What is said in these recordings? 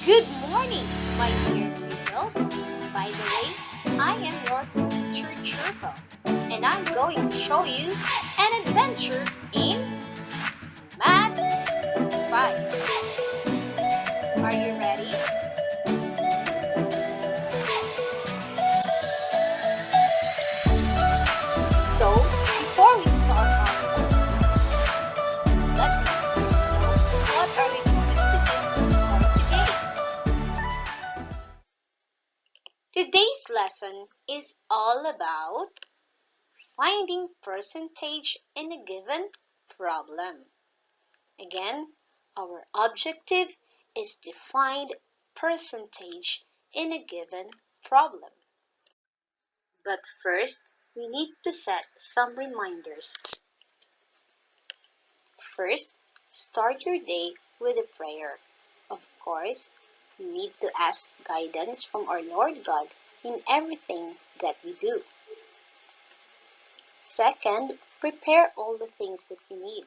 Good morning, my dear pupils. By the way, I am your teacher Churko, and I'm going to show you an adventure in Math 5. Are you ready? So, before we start our lesson, let us first know what are we going to do for today. Today's lesson is all about finding percentage in a given problem. Again, our objective is to find percentage in a given problem. But first, we need to set some reminders. First, start your day with a prayer. Of course, we need to ask guidance from our Lord God in everything that we do. Second, prepare all the things that we need,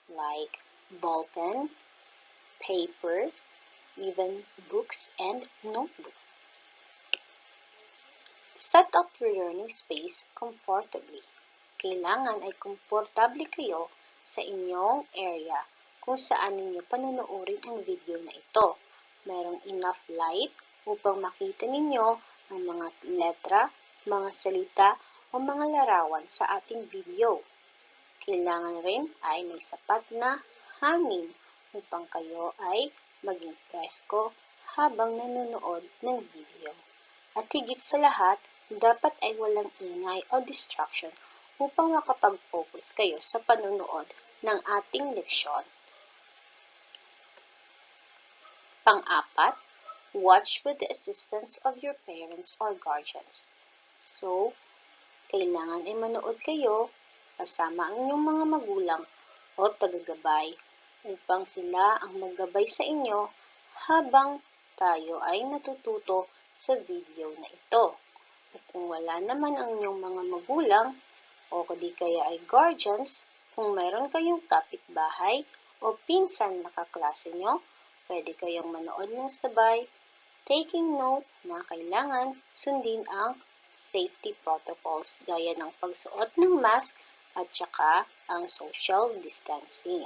like ball pen, paper, even books and notebook. Set up your learning space comfortably. Kailangan ay komportable kayo sa inyong area kung saan ninyo panunuorin ang video na ito. Mayroong enough light upang makita ninyo ang mga letra, mga salita o mga larawan sa ating video. Kailangan rin ay may sapat na hangin upang kayo ay maging presko habang nanonood ng video. At higit sa lahat, dapat ay walang ingay o distraction upang makapag-focus kayo sa panonood ng ating leksyon. Pang-apat, watch with the assistance of your parents or guardians. So, kailangan ay manood kayo kasama ang inyong mga magulang o tagagabay upang sila ang maggabay sa inyo habang tayo ay natututo sa video na ito. At kung wala naman ang inyong mga magulang o di kaya ay guardians, kung mayroon kayong kapitbahay o pinsan na kaklase nyo, pwede kayong manood ng sabay, taking note na kailangan sundin ang safety protocols gaya ng pagsuot ng mask at saka ang social distancing.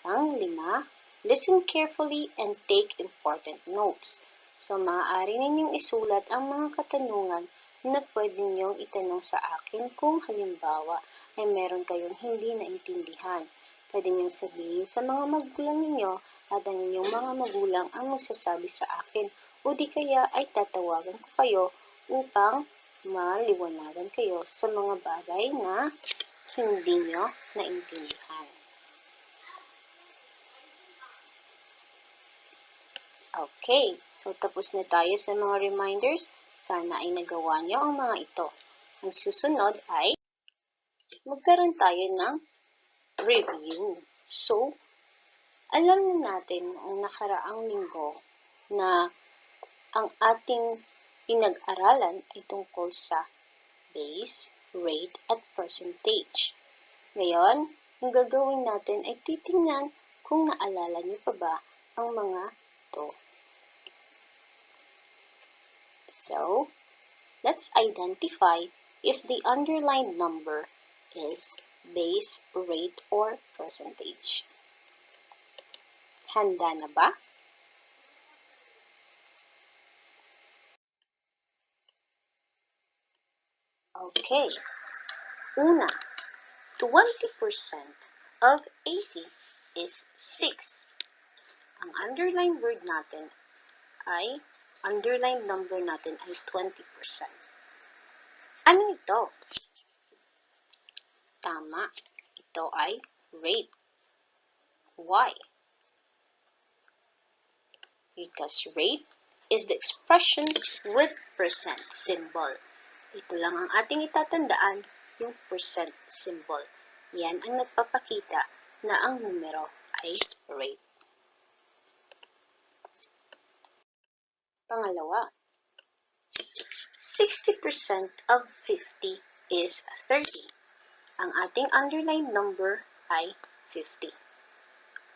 Pang-lima, listen carefully and take important notes. So, maaari ninyong isulat ang mga katanungan na pwede ninyong itanong sa akin kung halimbawa ay meron kayong hindi naintindihan. Pwede ninyong sabihin sa mga magulang ninyo at ang inyong mga magulang ang magsasabi sa akin o di kaya ay tatawagan ko kayo upang maliwanagan kayo sa mga bagay na hindi nyo naintindihan. Okay, so tapos na tayo sa mga reminders. Sana ay nagawa nyo ang mga ito. Ang susunod ay magkaroon tayo ng review. So, alam na natin ang nakaraang linggo na ang ating pinag-aralan ay tungkol sa base, rate, at percentage. Ngayon, ang gagawin natin ay titingnan kung naalala niyo pa ba ang mga ito. So, let's identify if the underlined number is base, rate, or percentage. Handa na ba? Okay. Una, 20% of 80 is 6. Ang underlined word natin ay, underlined number natin ay 20%. Ano ito? Tama, ito ay rate. Why? Because rate is the expression with percent symbol. Ito lang ang ating itatandaan, yung percent symbol. Yan ang nagpapakita na ang numero ay rate. Pangalawa, 60% of 50 is 30. Ang ating underlined number ay 50.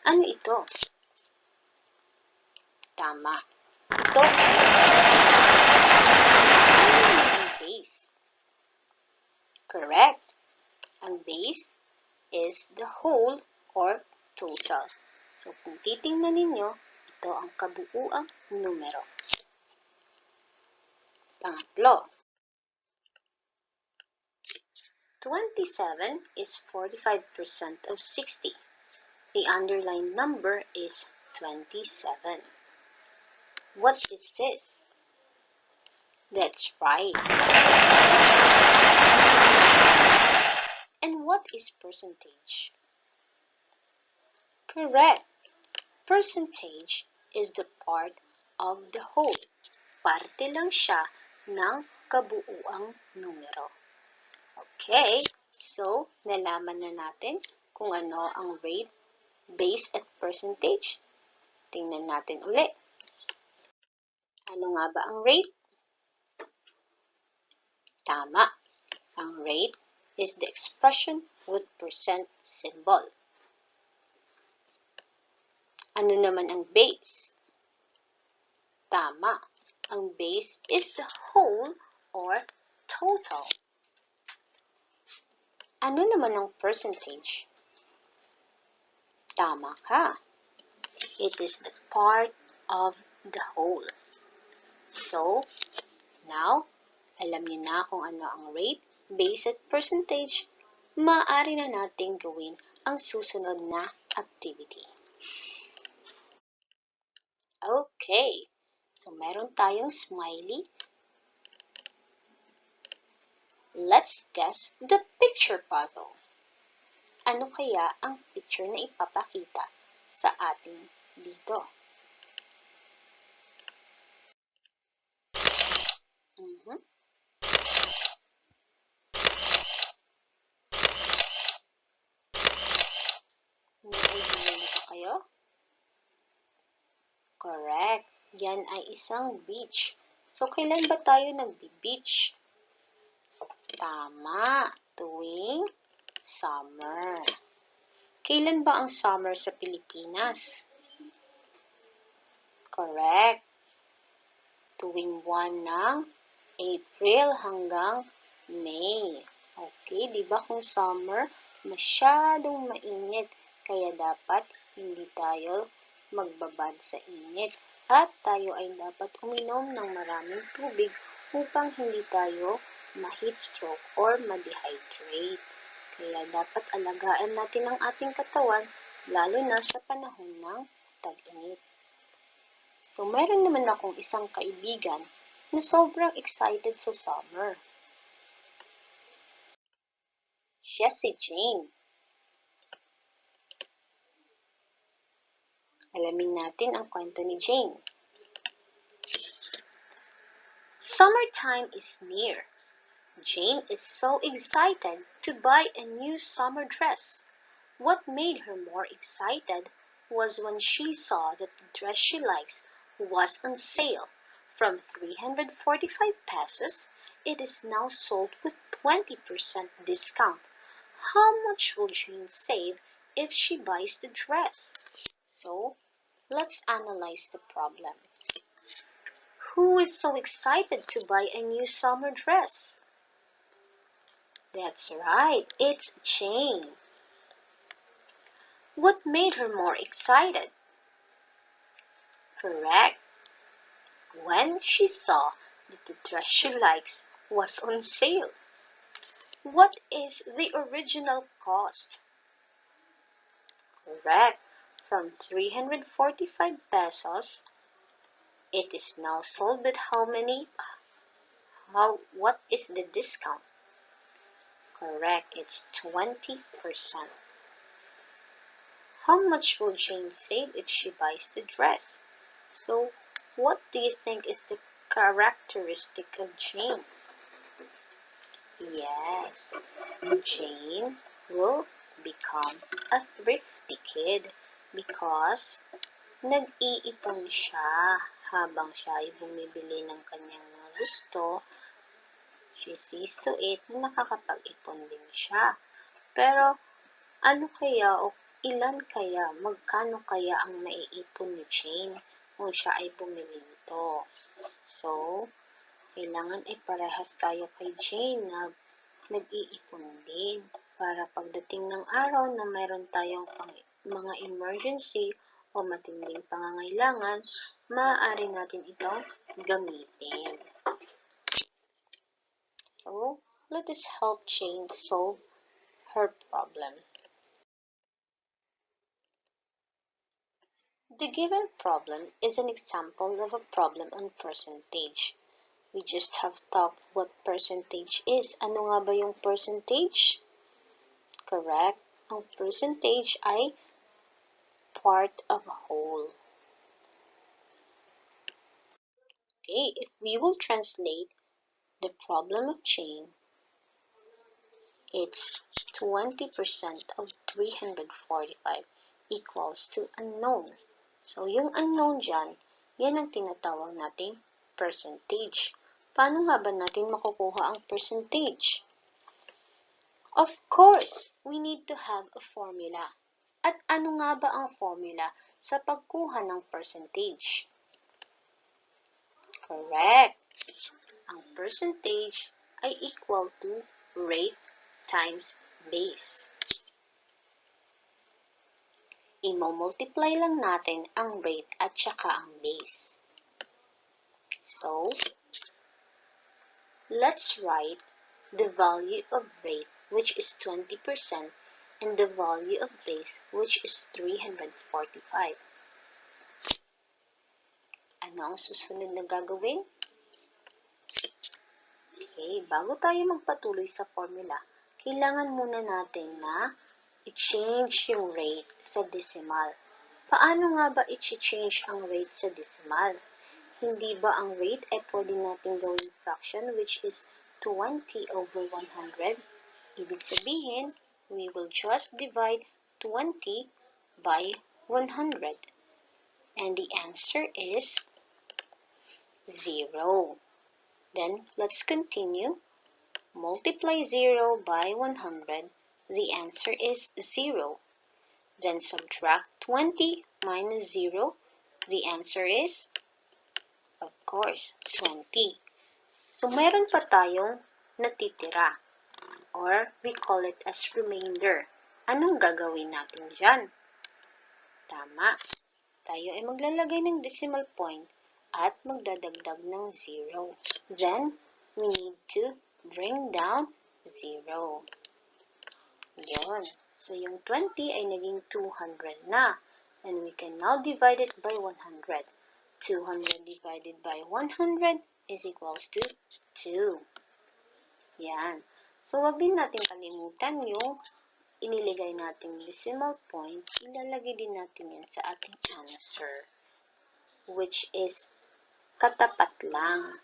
Ano ito? Tama. Ito ay base. Ano naman ang base? Correct. Ang base is the whole or total. So, kung titingnan ninyo, ito ang kabuuang numero. Pangatlo, 27 is 45% of 60. The underlined number is 27. What is this? That's right. This is percentage. And what is percentage? Correct. Percentage is the part of the whole. Parte lang siya ng kabuuang numero. Okay, so nalaman na natin kung ano ang rate, base at percentage. Tingnan natin uli. Ano nga ba ang rate? Tama. Ang rate is the expression with percent symbol. Ano naman ang base? Tama. Ang base is the whole or total. Ano naman ang percentage? Tama ka. It is the part of the whole. So, now, alam niyo na kung ano ang rate, base at percentage. Maaari na nating gawin ang susunod na activity. Okay. So, meron tayong smiley. Let's guess the picture puzzle. Ano kaya ang picture na ipapakita sa atin dito? May idea na ba kayo? Correct. Yan ay isang beach. So, kailan ba tayo nagbi-beach? Tama. Tuwing summer. Kailan ba ang summer sa Pilipinas? Correct. Tuwing buwan ng April hanggang May. Okay, di ba kung summer, masyadong mainit. Kaya dapat hindi tayo magbabad sa init. At tayo ay dapat uminom ng maraming tubig upang hindi tayo ma-heat stroke or ma-dehydrate. Kaya dapat alagaan natin ang ating katawan, lalo na sa panahon ng tag-init. So, meron naman akong isang kaibigan na sobrang excited sa summer. Siya si Jane. Alamin natin ang kwento ni Jane. Summertime is near. Jane is so excited to buy a new summer dress. What made her more excited was when she saw that the dress she likes was on sale. From 345 pesos, it is now sold with 20% discount. How much will Jane save if she buys the dress? So, let's analyze the problem. Who is so excited to buy a new summer dress? That's right, it's Jane. What made her more excited? Correct. When she saw that the dress she likes was on sale. What is the original cost? Correct. From 345 pesos, it is now sold with how many? What is the discount? Correct, it's 20%. How much will Jane save if she buys the dress? So, what do you think is the characteristic of Jane? Yes, Jane will become a thrifty kid because nag-iipon siya habang siya ay bumibili ng kanyang mga gusto. She sees to it na nakakapag-ipon din siya. Pero, ano kaya o ilan kaya, magkano kaya ang maiipon ni Jane kung siya ay bumili nito. So, kailangan ay parehas tayo kay Jane na nag-iipon din para pagdating ng araw na mayroon tayong mga emergency o matinding pangangailangan, maaari natin itong gamitin. So, let us help Jane solve her problem. The given problem is an example of a problem on percentage. We just have talked what percentage is. Ano nga ba yung percentage? Correct. Ang percentage ay part of a whole. Okay, if we will translate the problem of Jane, it's 20% of 345 equals to unknown. So, yung unknown dyan, yan ang tinatawag nating percentage. Paano nga ba natin makukuha ang percentage? Of course, we need to have a formula. At ano nga ba ang formula sa pagkuha ng percentage? Correct. Ang percentage ay equal to rate times base. I-multiply lang natin ang rate at saka ang base. So, let's write the value of rate, which is 20%, and the value of base, which is 345. Ano ang susunod na gagawin? Okay, bago tayo magpatuloy sa formula, kailangan muna natin na i-change yung rate sa decimal. Paano nga ba i-change ang rate sa decimal? Hindi ba ang rate ay pwede natin gawing fraction, which is 20 over 100? Ibig sabihin, we will just divide 20 by 100. And the answer is 0. Then, let's continue. Multiply 0 by 100. The answer is 0. Then, subtract 20 minus 0. The answer is, of course, 20. So, meron pa tayong natitira. Or, we call it as remainder. Anong gagawin natin dyan? Tama. Tayo ay maglalagay ng decimal point at magdadagdag ng 0. Then, we need to bring down 0. Yun. So, yung 20 ay naging 200 na. And we can now divide it by 100. 200 divided by 100 is equals to 2. Yan. So, wag din natin kalimutan yung iniligay nating decimal point. Ilalagay din natin yan sa ating answer, which is katapat lang.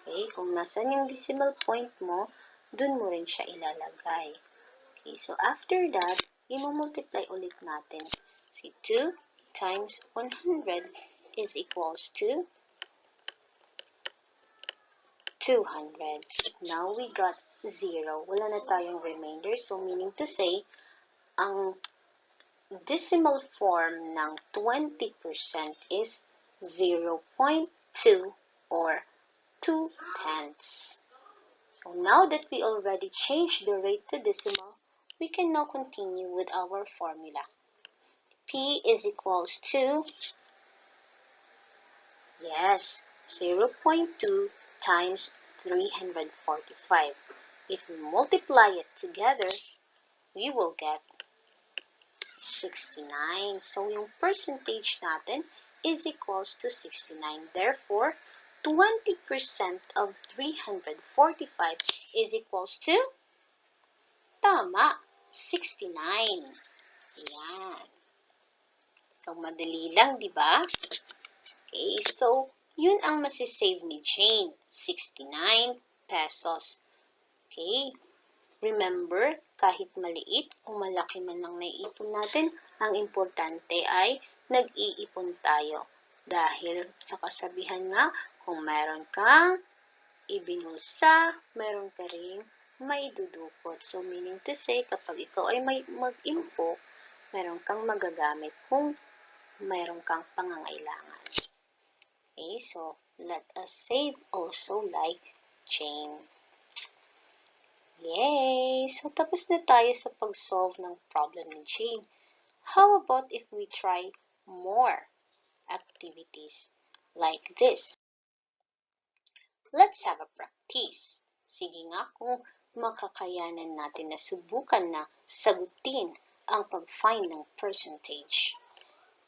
Okay? Kung nasan yung decimal point mo, dun mo rin siya ilalagay. Okay, so after that, i-multiply ulit natin. Si 2 times 100 is equals to 200. Now, we got 0. Wala na tayong remainder. So, meaning to say, ang decimal form ng 20% is 0.2 or 2/10. So, now that we already changed the rate to decimal, we can now continue with our formula. P is equals to, yes, 0.2 times 345. If we multiply it together, we will get 69. So, yung percentage natin is equals to 69. Therefore, 20% of 345 is equals to, tama, 69. Yan. So, madali lang, di ba? Okay, so, yun ang masisave ni Jane, 69 pesos. Okay, remember, kahit maliit o malaki man ang naiipon natin, ang importante ay nag-iipon tayo. Dahil sa kasabihan nga, kung meron kang ibinulsa, meron ka ring maidudukot. So, meaning to say, kapag ikaw ay mag-impok, meron kang magagamit kung meron kang pangangailangan. Okay, so let us save also like Jane. Yay! So tapos na tayo sa pag-solve ng problem ni Jane. How about if we try more activities like this? Let's have a practice. Sige nga kung makakayanan natin na subukan na sagutin ang pag-find ng percentage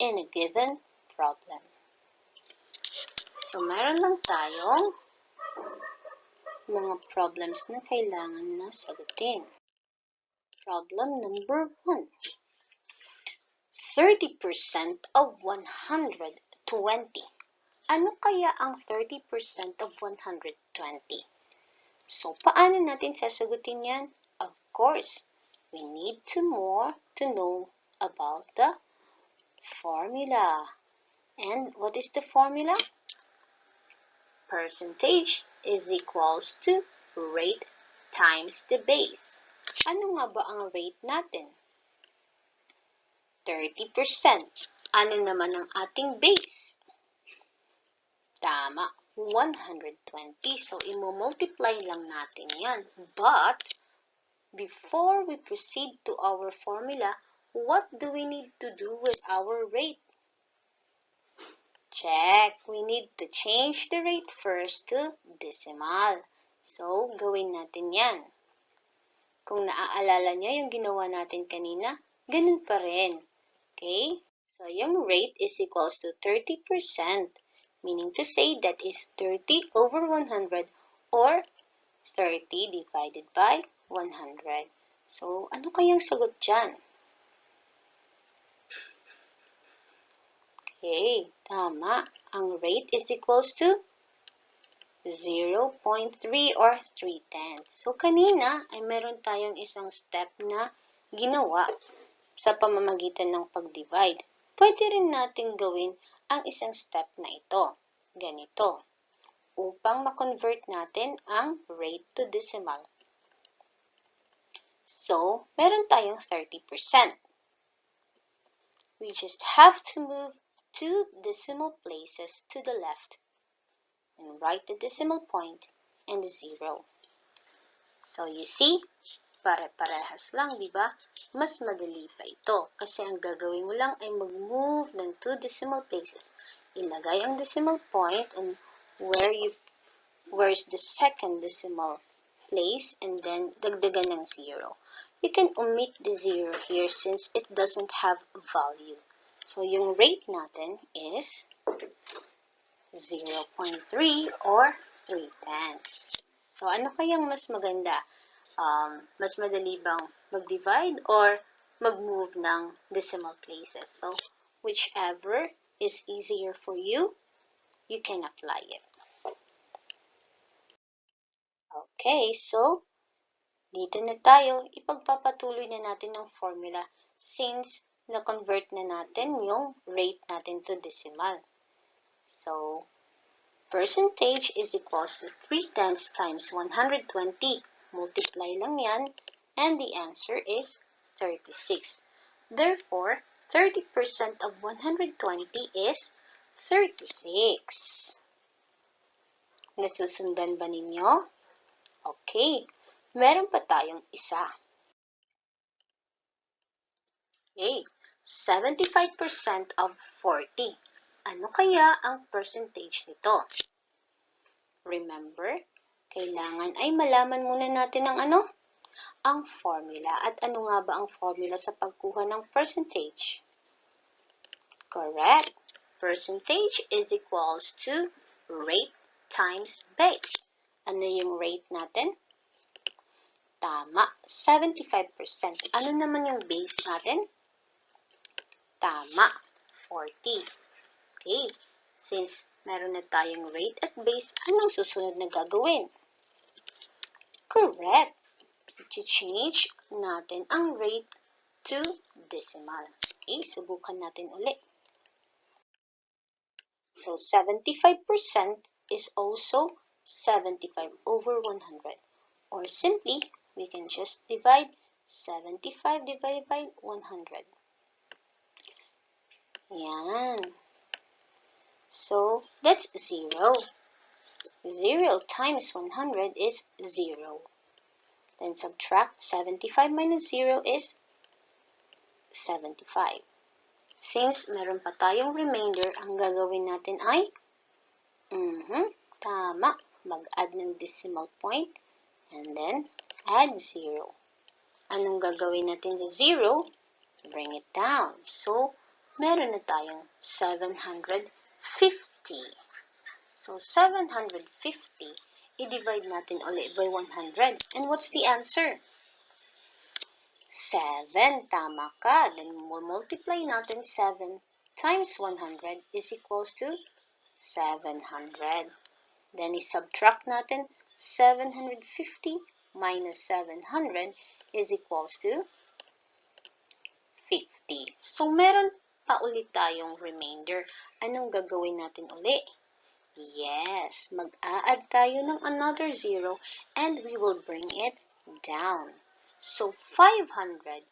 in a given problem. So, meron lang tayong mga problems na kailangan na sagutin. Problem number 1. 30% of 120. Ano kaya ang 30% of 120? So, paano natin sasagutin yan? Of course, we need to know about the formula. And what is the formula? Percentage is equals to rate times the base. Ano nga ba ang rate natin? 30%. Ano naman ang ating base? Tama, 120. So, imo-multiply lang natin yan. But, before we proceed to our formula, what do we need to do with our rate? Check. We need to change the rate first to decimal. So, gawin natin yan. Kung naaalala nyo yung ginawa natin kanina, ganun pa rin. Okay? So, yung rate is equals to 30%. Meaning to say that is 30 over 100 or 30 divided by 100. So, ano kayang sagot dyan? Okay, tama. Ang rate is equals to 0.3 or 3/10. So, kanina ay meron tayong isang step na ginawa sa pamamagitan ng pag-divide. Pwede rin natin gawin ang isang step na ito. Ganito. Upang ma-convert natin ang rate to decimal. So, meron tayong 30%. We just have to move 2 decimal places to the left and write the decimal point and the 0. So, you see, pare-parehas lang, di ba? Mas madali pa ito kasi ang gagawin mo lang ay mag-move ng 2 decimal places. Ilagay ang decimal point and where's the second decimal place and then dagdagan ng 0. You can omit the 0 here since it doesn't have value. So, yung rate natin is 0.3 or 3/10. So, ano kayang mas maganda? Mas madali bang mag-divide or mag-move ng decimal places? So, whichever is easier for you, you can apply it. Okay, so, dito na tayo. Ipagpapatuloy na natin ang formula since na-convert na natin yung rate natin to decimal. So, percentage is equals to 3/10 times 120. Multiply lang yan, and the answer is 36. Therefore, 30% of 120 is 36. Nasusundan ba ninyo? Okay, meron pa tayong isa. Okay, 75% of 40. Ano kaya ang percentage nito? Remember, kailangan ay malaman muna natin ang ano? Ang formula. At ano nga ba ang formula sa pagkuha ng percentage? Correct. Percentage is equals to rate times base. Ano yung rate natin? Tama, 75%. Ano naman yung base natin? Tama, 40. Okay, since meron na tayong rate at base, anong susunod na gagawin? Correct. I-change natin ang rate to decimal. Okay, subukan natin ulit. So, 75% is also 75 over 100. Or simply, we can just divide 75 divided by 100. Yan. So that's 0. 0 times 100 is 0. Then subtract 75 minus 0 is 75. Since meron pa tayong remainder, ang gagawin natin ay, tama, mag-add ng decimal point and then add 0. Anong gagawin natin sa 0? Bring it down. So, meron na tayong 750. So, 750, i-divide natin ulit by 100. And what's the answer? 7. Tama ka. Then, multiply natin 7 times 100 is equals to 700. Then, i-subtract natin 750 minus 700 is equals to 50. So, meron pa ulit tayong remainder. Anong gagawin natin ulit? Yes, mag-a-add tayo ng another 0 and we will bring it down. So, 500,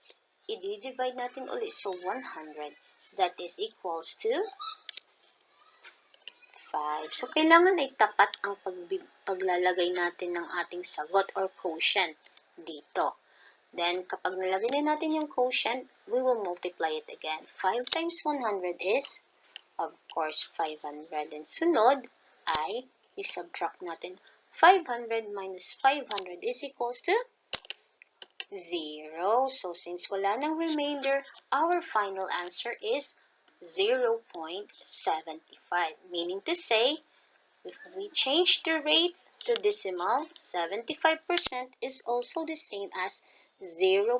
i-divide natin ulit sa 100. That is equals to 5. So, kailangan ay tapat ang paglalagay natin ng ating sagot or quotient dito. Then, kapag nalagay na natin yung quotient, we will multiply it again. 5 times 100 is, of course, 500. And sunod ay, i-subtract natin 500 minus 500 is equals to 0. So, since wala ng remainder, our final answer is 0.75. Meaning to say, if we change the rate to decimal, 75% is also the same as 0.75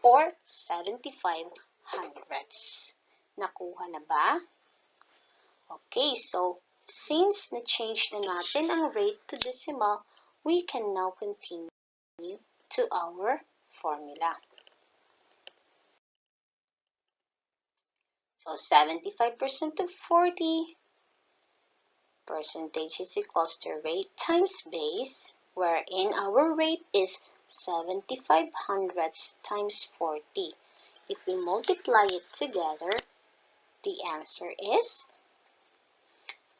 or 75 hundredths. Nakuha na ba? Okay, so since na-change na natin ang rate to decimal, we can now continue to our formula. So 75% of 40 percentage is equals to rate times base, wherein our rate is 75 hundredths times 40. If we multiply it together, the answer is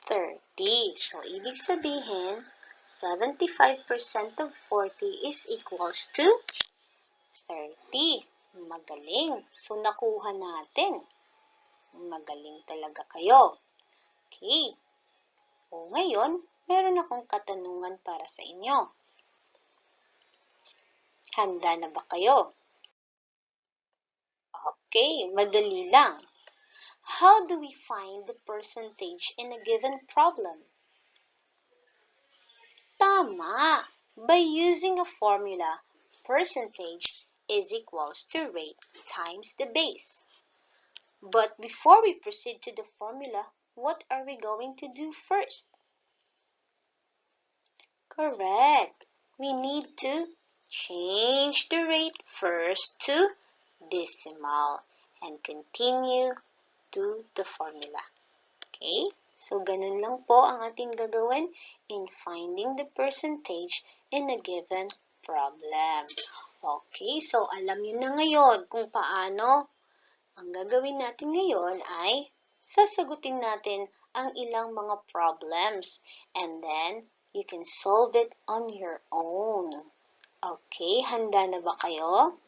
30. So, ibig sabihin, 75% of 40 is equals to 30. Magaling. So, nakuha natin. Magaling talaga kayo. Okay. O, ngayon, meron akong katanungan para sa inyo. Handa na ba kayo? Okay, madali lang. How do we find the percentage in a given problem? Tama! By using a formula, percentage is equals to rate times the base. But before we proceed to the formula, what are we going to do first? Correct. We need to change the rate first to decimal and continue to the formula. Okay? So, ganun lang po ang ating gagawin in finding the percentage in a given problem. Okay, so alam niyo na ngayon kung paano. Ang gagawin natin ngayon ay sasagutin natin ang ilang mga problems and then you can solve it on your own. Okay, handa na ba kayo?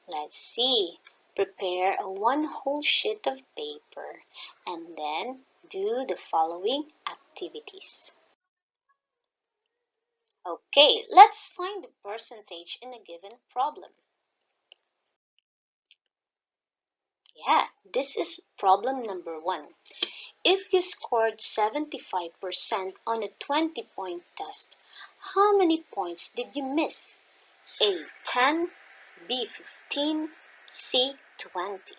Let's see. Prepare a one whole sheet of paper and then do the following activities. Okay, let's find the percentage in a given problem. Yeah, this is problem number 1. If you scored 75% on a 20-point test, how many points did you miss? A. 10, B. 15, C. 20.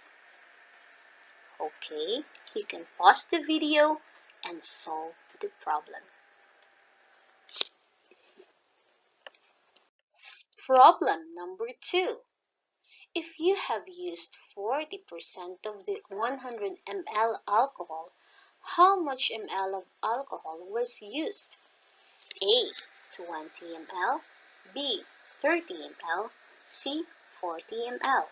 Okay, you can pause the video and solve the problem. Problem number 2. If you have used 40% of the 100 ml alcohol, how much ml of alcohol was used? A. 20 ml, B. 30 ml, C. 40 ml.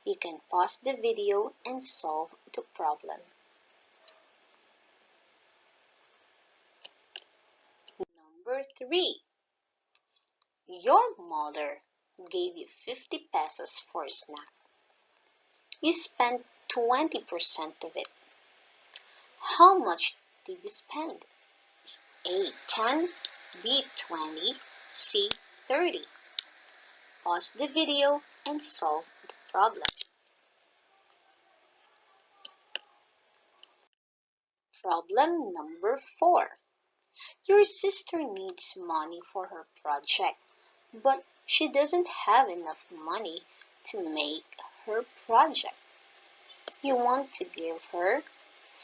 You can pause the video and solve the problem. Number 3. Your mother gave you 50 pesos for a snack. You spent 20% of it. How much did you spend? A. 10, B. 20, C. 30. Pause the video and solve the problem. Problem number 4. Your sister needs money for her project, but she doesn't have enough money to make her project. You want to give her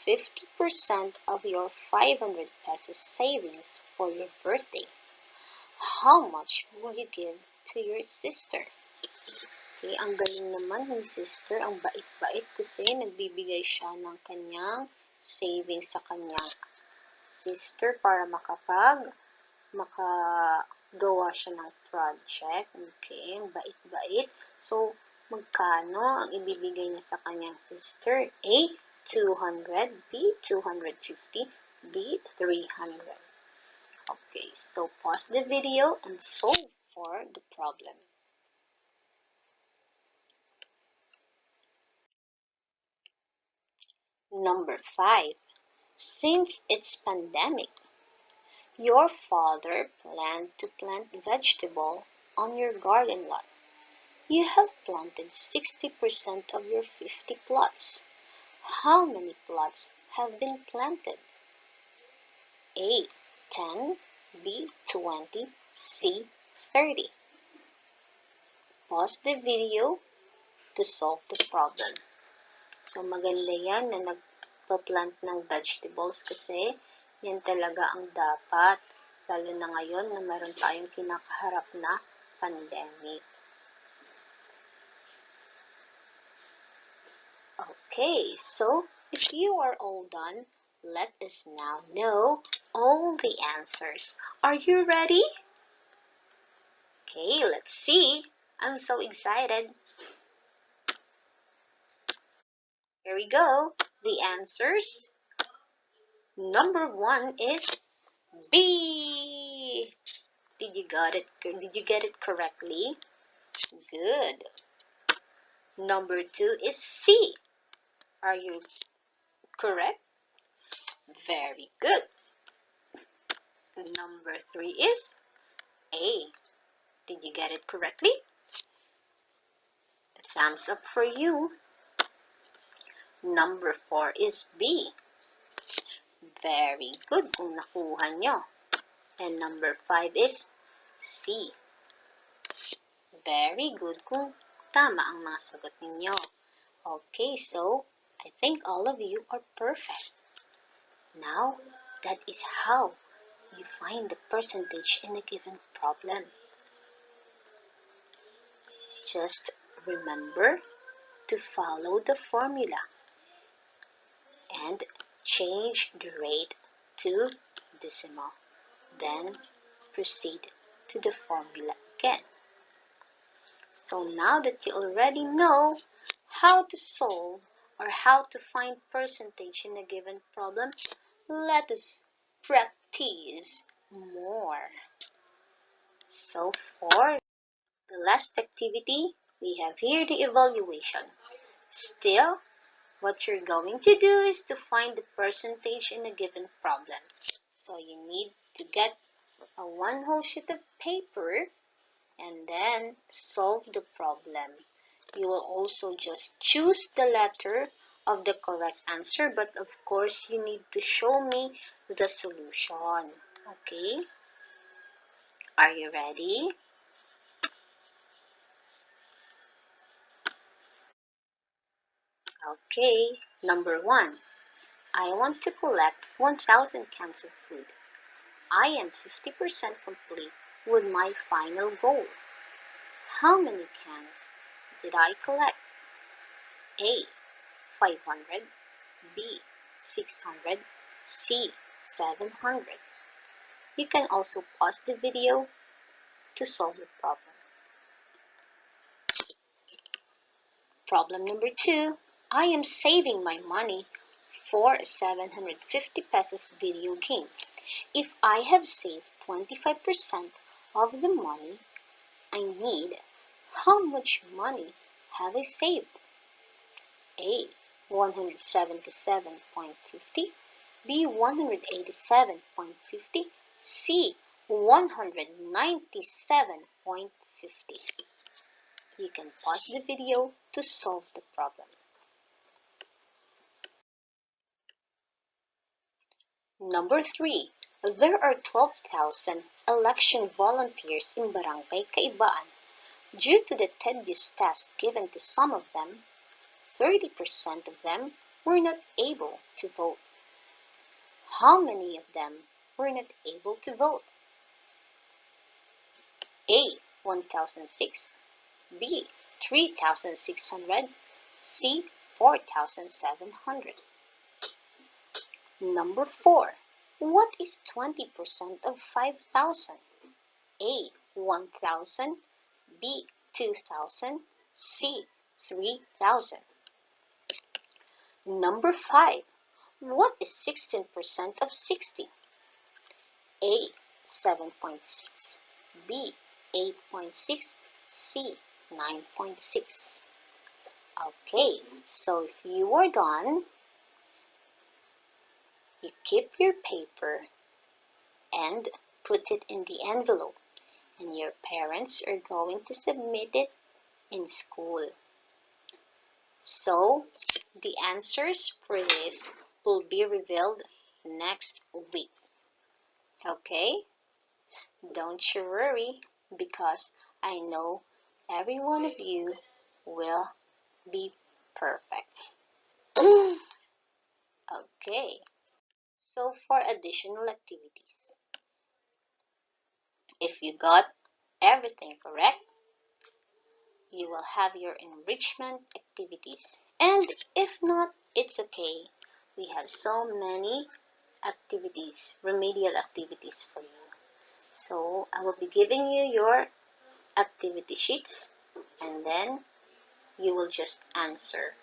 50% of your 500 pesos savings for your birthday. How much will you give to your sister? Okay, ang galing naman ni sister, ang bait-bait kasi nagbibigay siya ng kanyang savings sa kanyang sister para makagawa siya ng project. Okay, ang bait-bait. So, magkano ang ibibigay niya sa kanyang sister? A. 200, B. 250, B. 300. Okay, so pause the video and solve for the problem. Number 5. Since it's pandemic, your father planned to plant vegetable on your garden lot. You have planted 60% of your 50 plots. How many plots have been planted? A. 10, B. 20, C. 30. Pause the video to solve the problem. So, maganda yan na nagpa-plant ng vegetables kasi yan talaga ang dapat, lalo na ngayon na meron tayong kinakaharap na pandemic. Okay, so if you are all done, let us now know all the answers. Are you ready? Okay, let's see. I'm so excited. Here we go. The answers. Number 1 is B. Did you get it correctly? Good. Number 2 is C. Are you correct? Very good. Number 3 is A. Did you get it correctly? Thumbs up for you. Number 4 is B. Very good kung nakuha nyo. And number 5 is C. Very good kung tama ang mga sagot ninyo. Okay, so I think all of you are perfect. Now, that is how you find the percentage in a given problem. Just remember to follow the formula and change the rate to decimal. Then proceed to the formula again. So now that you already know how to solve or how to find percentage in a given problem, let us practice more. So for the last activity, we have here the evaluation. Still, what you're going to do is to find the percentage in a given problem. So you need to get a one whole sheet of paper and then solve the problem. You will also just choose the letter of the correct answer, but of course you need to show me the solution. Okay? Are you ready? Okay, number 1. I want to collect 1,000 cans of food. I am 50% complete with my final goal. How many cans did I collect? A. 500, B. 600, C. 700. You can also pause the video to solve the problem. Problem number 2. I am saving my money for a 750 pesos video game. If I have saved 25% of the money I need, how much money have I saved? A. 177.50, B. 187.50, C. 197.50. You can pause the video to solve the problem. Number 3. There are 12,000 election volunteers in Barangay Kaibaan. Due to the tedious task given to some of them, 30% of them were not able to vote. How many of them were not able to vote? A. 1,006, B. 3,600, C. 4,700. Number 4. What is 20% of 5,000? A. 1,000, B. 2,000, C. 3,000. Number 5. What is 16% of 60? A. 7.6, B. 8.6, C. 9.6. Okay, so if you are done, you keep your paper and put it in the envelope, and your parents are going to submit it in school. So, the answers for this will be revealed next week. Okay? Don't you worry, because I know every one of you will be perfect. Okay, so for additional activities, if you got everything correct, you will have your enrichment activities. And if not, it's okay. We have so many activities, remedial activities for you. So I will be giving you your activity sheets, and then you will just answer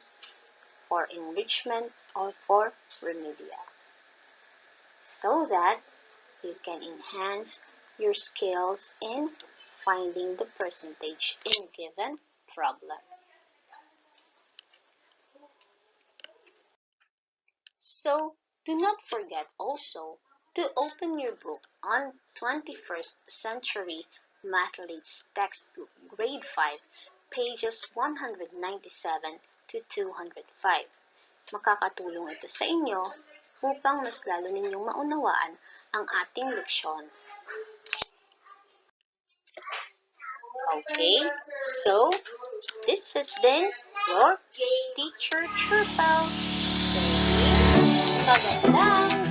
for enrichment or for remedial, so that you can enhance your skills in finding the percentage in a given problem. So do not forget also to open your book on 21st Century Mathletes Textbook Grade 5, pages 197 to 205. Makakatulong ito sa inyo upang mas lalo ninyong maunawaan ang ating leksyon. Okay, so this has been your Teacher Trupel saying, magandang